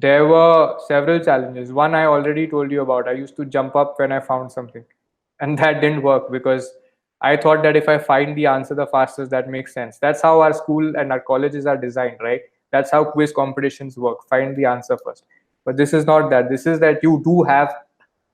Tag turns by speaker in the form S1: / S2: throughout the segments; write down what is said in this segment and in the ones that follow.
S1: There were several challenges. One I already told you about. I used to jump up when I found something, and that didn't work because I thought that if I find the answer the fastest, that makes sense. That's how our school and our colleges are designed, right? That's how quiz competitions work. Find the answer first. But this is not that. This is that you do have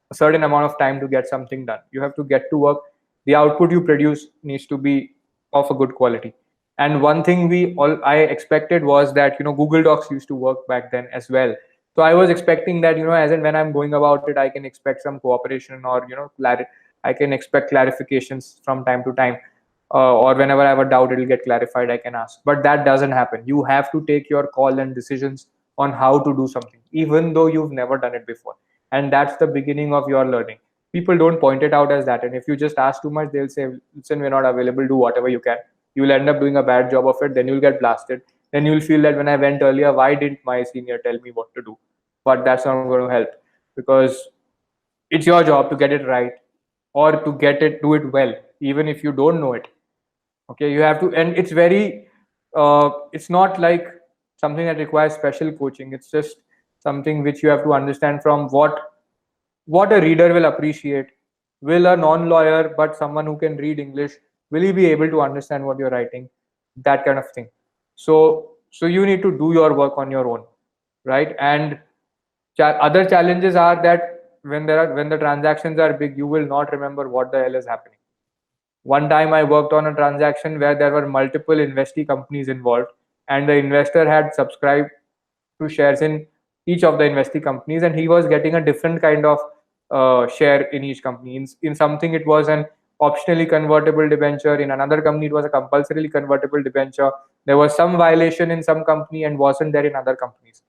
S1: a certain amount of time to get something done. You have to get to work. The output you produce needs to be of a good quality. And one thing I expected was that Google Docs used to work back then as well. So I was expecting that as and when I'm going about it, I can expect some cooperation, or I can expect clarifications from time to time, or whenever I have a doubt, it'll get clarified. I can ask, but that doesn't happen. You have to take your call and decisions on how to do something, even though you've never done it before, and that's the beginning of your learning. People don't point it out as that, and if you just ask too much, they'll say, "Listen, we're not available. Do whatever you can." You'll end up doing a bad job of it. Then you'll get blasted. Then you'll feel that when I went earlier, why didn't my senior tell me what to do? But that's not going to help, because it's your job to get it right, or to do it well, even if you don't know it. Okay, you have to. And it's very it's not like something that requires special coaching. It's just something which you have to understand from what a reader will appreciate. Will a non-lawyer, but someone who can read English, will he be able to understand what you're writing? That kind of thing. So you need to do your work on your own, right? And other challenges are that when the transactions are big, you will not remember what the hell is happening. One time I worked on a transaction where there were multiple investee companies involved, and the investor had subscribed to shares in each of the investee companies, and he was getting a different kind of share in each company. In something, it was an optionally convertible debenture. In another company, it was a compulsorily convertible debenture. There was some violation in some company and wasn't there in other companies.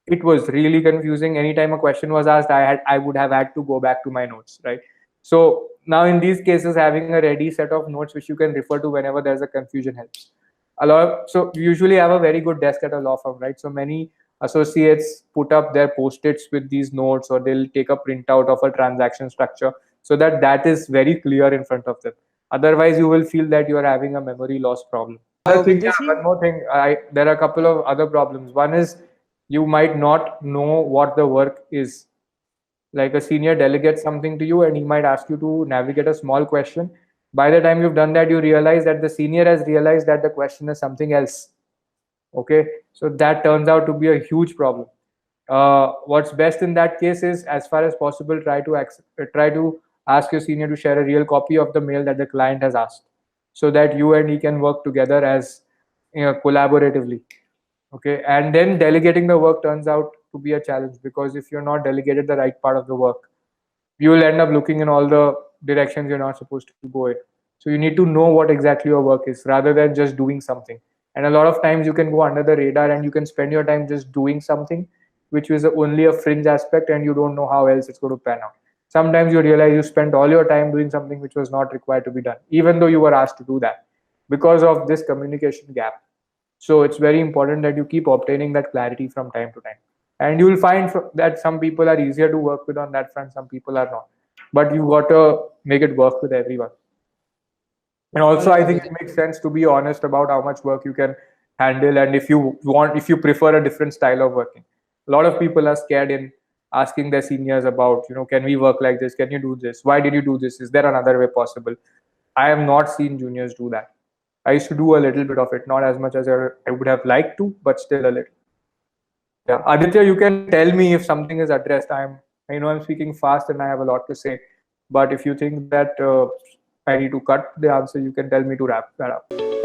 S1: It was really confusing. Anytime a question was asked, I would have had to go back to my notes, right? So now in these cases, having a ready set of notes which you can refer to whenever there's a confusion helps a lot. So we usually have a very good desk at a law firm, right? So many associates put up their post-its with these notes, or they'll take a printout of a transaction structure, so that is very clear in front of them. Otherwise you will feel that you are having a memory loss problem. Other thing, yeah,
S2: Vijay
S1: one more thing, there are a couple of other problems. One is you might not know what the work is. Like, a senior delegates something to you and he might ask you to navigate a small question. By the time you've done that, you realize that the senior has realized that the question is something else. Okay, so that turns out to be a huge problem. What's best in that case is, as far as possible, try to ask your senior to share a real copy of the mail that the client has asked, so that you and he can work together as collaboratively. Okay, and then delegating the work turns out to be a challenge, because if you're not delegated the right part of the work, you will end up looking in all the directions you're not supposed to go in. So you need to know what exactly your work is, rather than just doing something. And a lot of times you can go under the radar and you can spend your time just doing something which is only a fringe aspect, and you don't know how else it's going to pan out. Sometimes you realize you spent all your time doing something which was not required to be done, even though you were asked to do that, because of this communication gap. So it's very important that you keep obtaining that clarity from time to time. And you will find that some people are easier to work with on that front, some people are not. But you got to make it work with everyone. And also, I think it makes sense to be honest about how much work you can handle, and if you prefer a different style of working. A lot of people are scared in asking their seniors about, can we work like this? Can you do this? Why did you do this? Is there another way possible? I have not seen juniors do that. I used to do a little bit of it, not as much as I would have liked to, but still a little. Yeah, Aditya, you can tell me if something is addressed. I know I'm speaking fast and I have a lot to say, but if you think that I need to cut the answer, you can tell me to wrap that up.